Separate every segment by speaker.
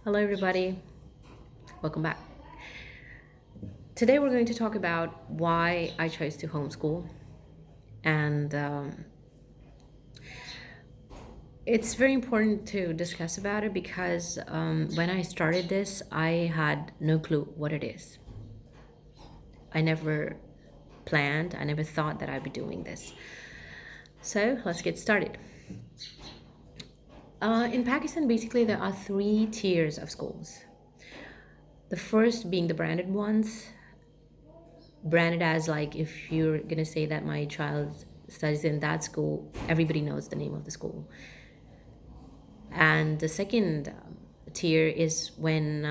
Speaker 1: Hello, everybody. Welcome back. Today, we're going to talk about why I chose to homeschool. And it's very important to discuss about it because when I started this, I had no clue what it is. I never planned, I never thought that I'd be doing this. So, let's get started. In Pakistan, basically, there are three tiers of schools. The first being the branded ones, branded as like if you're gonna say that my child studies in that school, everybody knows the name of the school. And the second tier is when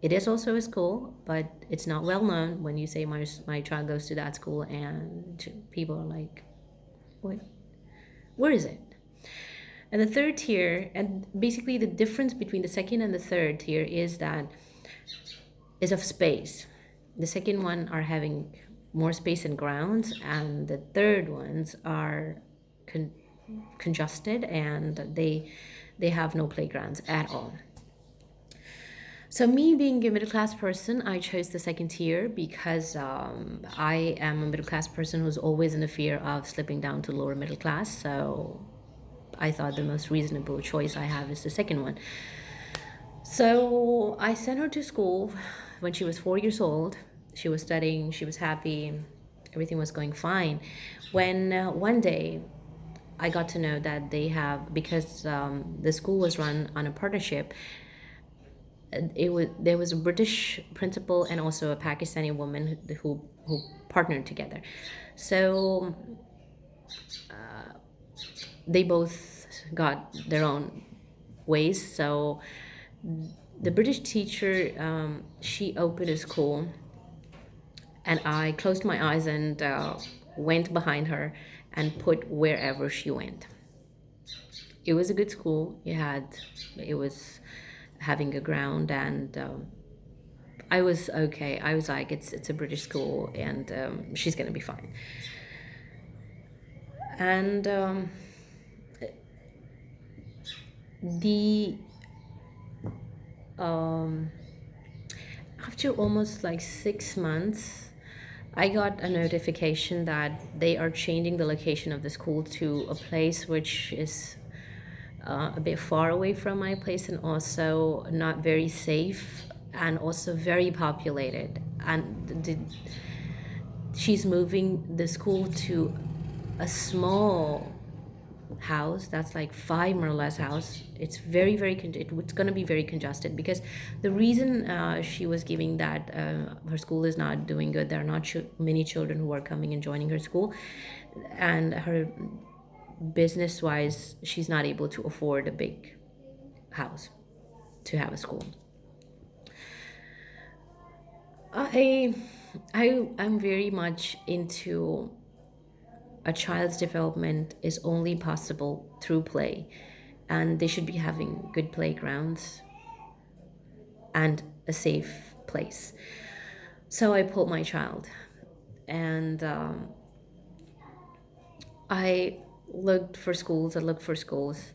Speaker 1: it is also a school, but it's not well known. When you say my child goes to that school, and people are like, "What? Where is it?" And the third tier, and basically the difference between the second and the third tier is of space. The second one are having more space and grounds, and the third ones are congested and they have no playgrounds at all. So me being a middle class person, I chose the second tier because I am a middle class person who's always in the fear of slipping down to lower middle class. So I thought the most reasonable choice I have is the second one. So I sent her to school when she was 4 years old. She was studying, she was happy, everything was going fine. When one day I got to know that they have, because the school was run on a partnership, there was a British principal and also a Pakistani woman who partnered together. So they both got their own ways. So the British teacher, she opened a school, and I closed my eyes and went behind her and put wherever she went. It was a good school. It was having a ground, and I was okay. I was like, it's a British school, and she's gonna be fine. And the after almost like 6 months, I got a notification that they are changing the location of the school to a place which is a bit far away from my place and also not very safe and also very populated. And she's moving the school to a small house that's like five more or less house. It's it's going to be very congested because the reason she was giving that her school is not doing good, there are not many children who are coming and joining her school, and her business wise she's not able to afford a big house to have a school. i I'm very much into a child's development is only possible through play, and they should be having good playgrounds and a safe place. So I pulled my child, and I looked for schools. I looked for schools.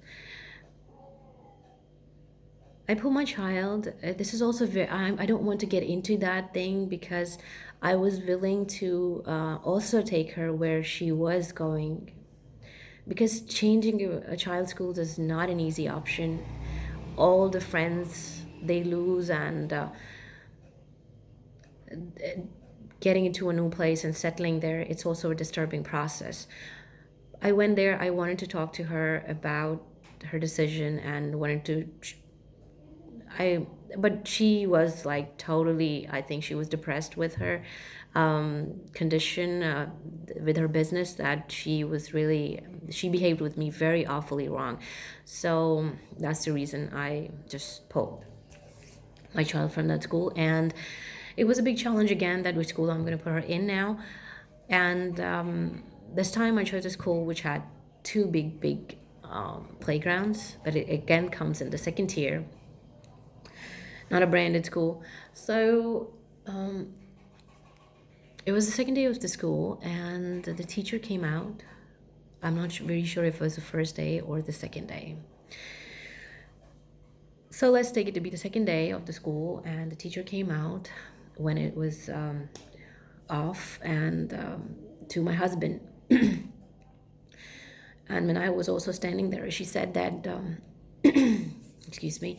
Speaker 1: I pulled my child. This is also very. I don't want to get into that thing because I was willing to also take her where she was going, because changing a child's schools is not an easy option. All the friends they lose, and getting into a new place and settling there, it's also a disturbing process. I went there, I wanted to talk to her about her decision and wanted to I but she was like totally, I think she was depressed with her condition, with her business, that she behaved with me very awfully wrong. So that's the reason I just pulled my child from that school. And it was a big challenge again, that which school I'm going to put her in now. And this time I chose a school which had two big playgrounds, but it again comes in the second tier, not a branded school. So it was the second day of the school, and the teacher came out. I'm not very sure if it was the first day or the second day. So let's take it to be the second day of the school, and the teacher came out when it was off, and to my husband. And when I was also standing there, she said that, excuse me,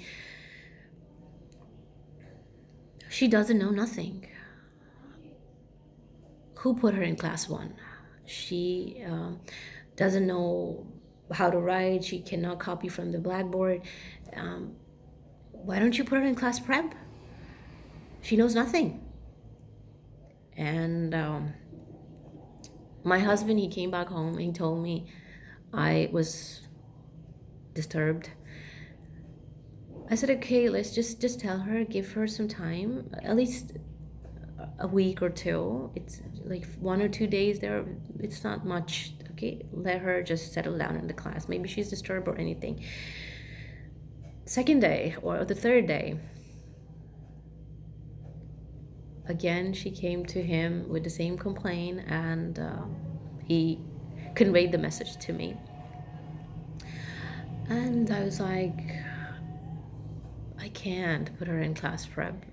Speaker 1: she doesn't know nothing. Who put her in class one? She doesn't know how to write. She cannot copy from the blackboard. Um, why don't you put her in class prep? She knows nothing. And my husband, he came back home and he told me I was disturbed. I said, okay, let's just tell her, give her some time, at least a week or two. It's like 1 or 2 days there. It's not much. Okay, let her just settle down in the class. Maybe she's disturbed or anything. Second day or the third day, again, she came to him with the same complaint, and he conveyed the message to me. And I was like, I can't put her in class prep.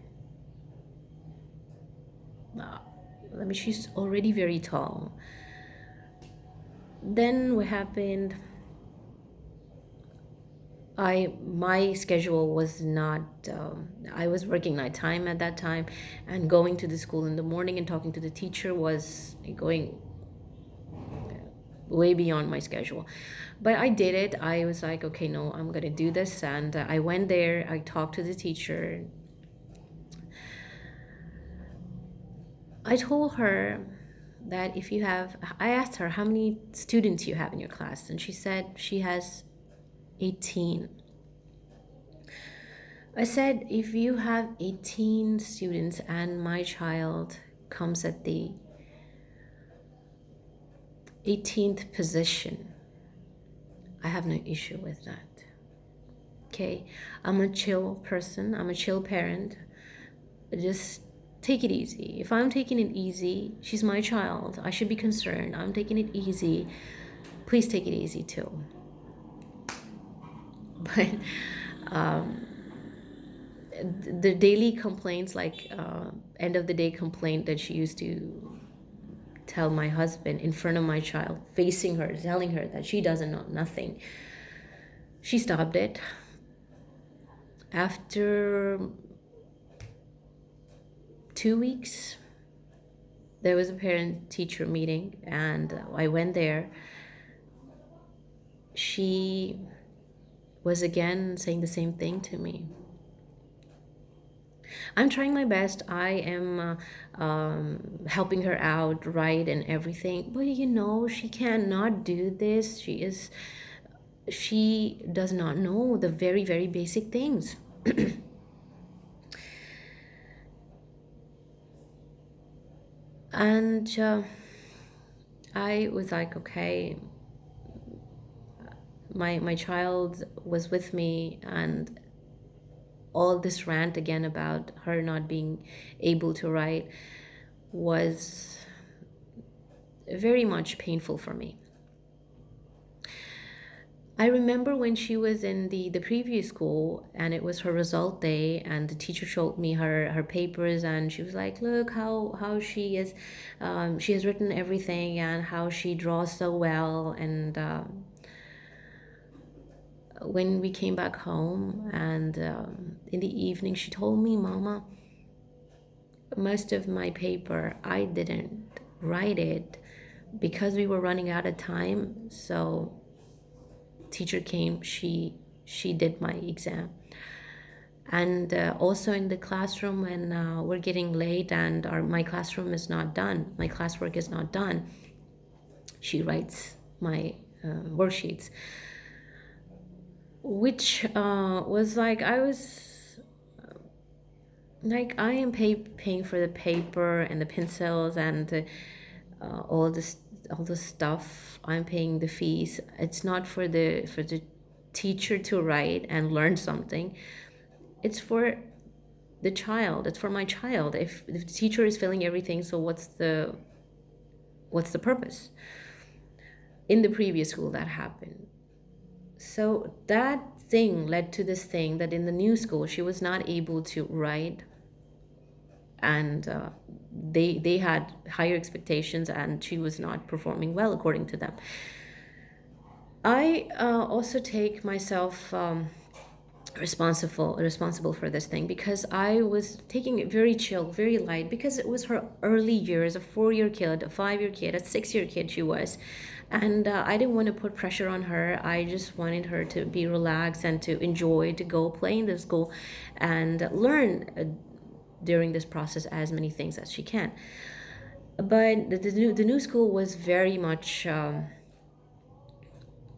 Speaker 1: I mean, she's already very tall. Then what happened? My schedule was not. I was working nighttime at that time, and going to the school in the morning and talking to the teacher was going way beyond my schedule. But I did it. I was like, okay, no, I'm gonna do this, and I went there. I talked to the teacher. I told her that if you have, I asked her how many students you have in your class, and she said she has 18. I said, if you have 18 students and my child comes at the 18th position, I have no issue with that. Okay, I'm a chill person, I'm a chill parent. Just take it easy. If I'm taking it easy, she's my child. I should be concerned. I'm taking it easy. Please take it easy too. But the daily complaints, like end of the day complaint that she used to tell my husband in front of my child, facing her, telling her that she doesn't know nothing, she stopped it. After 2 weeks, there was a parent-teacher meeting, and I went there. She was again saying the same thing to me. I'm trying my best. I am helping her out, right, and everything. But she cannot do this. She does not know the very, very basic things. And I was like, okay, my child was with me, and all this rant again about her not being able to write was very much painful for me. I remember when she was in the previous school, and it was her result day, and the teacher showed me her papers, and she was like, look how she is, she has written everything, and how she draws so well. And when we came back home, and in the evening, she told me, Mama, most of my paper, I didn't write it because we were running out of time. So teacher came, she did my exam. And also in the classroom, when we're getting late and my classroom is not done, my classwork is not done, she writes my worksheets, which was like, I was like, I am paying for the paper and the pencils and all the stuff. I'm paying the fees. It's not for the teacher to write and learn something. It's for the child. It's for my child. If the teacher is filling everything, so what's the purpose? In the previous school, that happened. So that thing led to this thing that in the new school she was not able to write, and they had higher expectations, and she was not performing well according to them. I also take myself responsible for this thing, because I was taking it very chill, very light, because it was her early years, a 4-year kid, a 5-year kid, a 6-year kid she was. And I didn't want to put pressure on her. I just wanted her to be relaxed and to enjoy, to go play in the school and learn during this process as many things as she can. But the new school was very much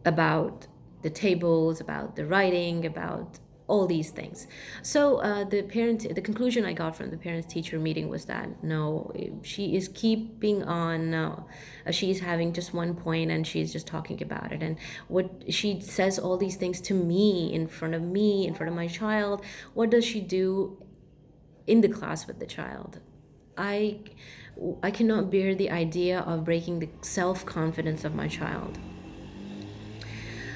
Speaker 1: about the tables, about the writing, about all these things. So the conclusion I got from the parents-teacher meeting was that no, she is keeping on. She's having just one point, and she's just talking about it. And what she says all these things to me, in front of me, in front of my child. What does she do in the class with the child? I I cannot bear the idea of breaking the self-confidence of my child.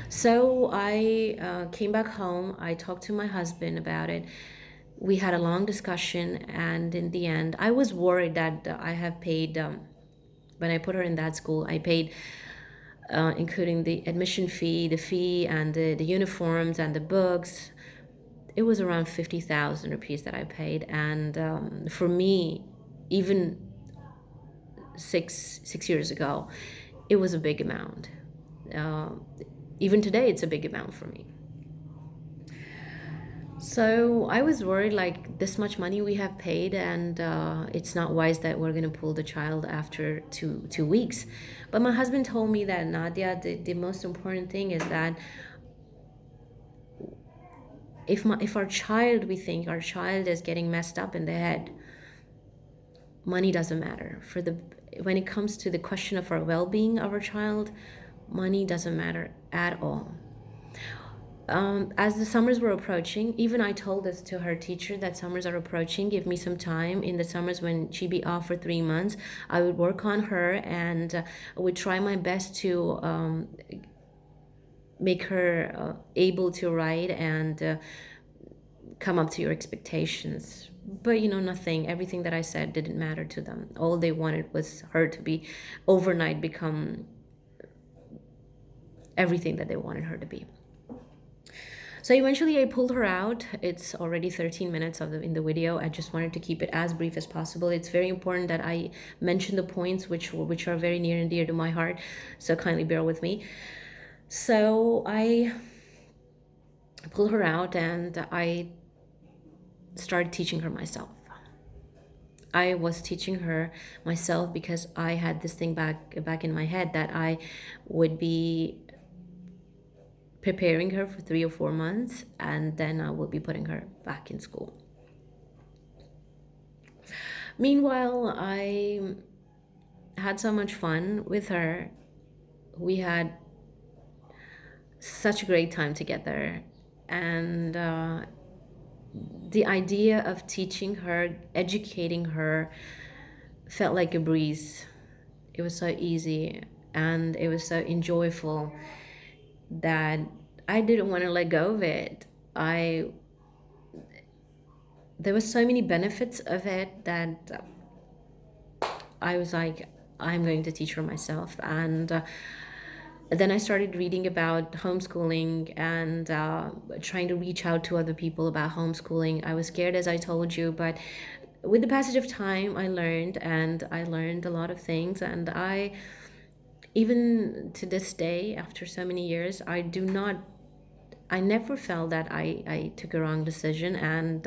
Speaker 1: So I came back home. I talked to my husband about it. We had a long discussion, and in the end, I was worried that I have paid, when I put her in that school, I paid, including the admission fee, the fee, and the uniforms and the books. It was around 50,000 rupees that I paid. And for me, even six years ago, it was a big amount. Uh, Even today, it's a big amount for me. So I was worried, like, this much money we have paid, and it's not wise that we're going to pull the child after two weeks. But my husband told me that, Nadia, the most important thing is that if our child, we think our child is getting messed up in the head, money doesn't matter. When it comes to the question of our well-being of our child, money doesn't matter at all. As the summers were approaching, even I told this to her teacher, that summers are approaching, give me some time. In the summers when she'd be off for 3 months, I would work on her, and would try my best to make her able to write and come up to your expectations. But nothing, everything that I said didn't matter to them. All they wanted was her to be overnight become everything that they wanted her to be. So eventually I pulled her out. It's already 13 minutes in the video. I just wanted to keep it as brief as possible. It's very important that I mention the points which are very near and dear to my heart, so kindly bear with me. So I pulled her out, and I started teaching her myself. I was teaching her myself because I had this thing back in my head that I would be preparing her for 3 or 4 months, and then I will be putting her back in school. Meanwhile, I had so much fun with her. We had such a great time together, and the idea of teaching her, educating her, felt like a breeze. It was so easy, and it was so enjoyable that I didn't want to let go of it. There was so many benefits of it that I was like, I'm going to teach her myself. And then I started reading about homeschooling and trying to reach out to other people about homeschooling. I was scared, as I told you, but with the passage of time, I learned a lot of things. And even to this day, after so many years, I never felt that I took a wrong decision, and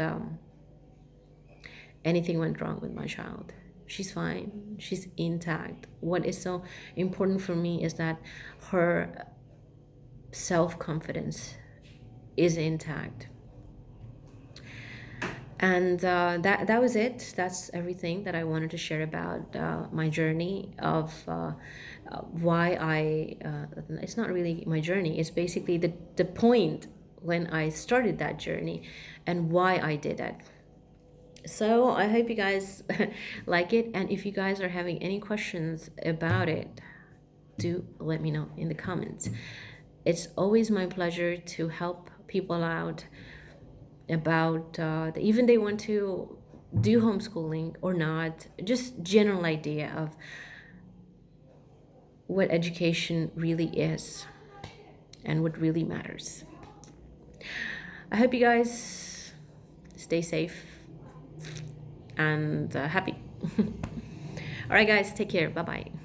Speaker 1: anything went wrong with my child. She's fine. She's intact. What is so important for me is that her self-confidence is intact. And that was it. That's everything that I wanted to share about my journey of why it's not really my journey. It's basically the point when I started that journey and why I did it. So I hope you guys like it. And if you guys are having any questions about it, do let me know in the comments. It's always my pleasure to help people out about even they want to do homeschooling or not, just general idea of what education really is and what really matters. I hope you guys stay safe and happy. All right, guys, take care. Bye bye.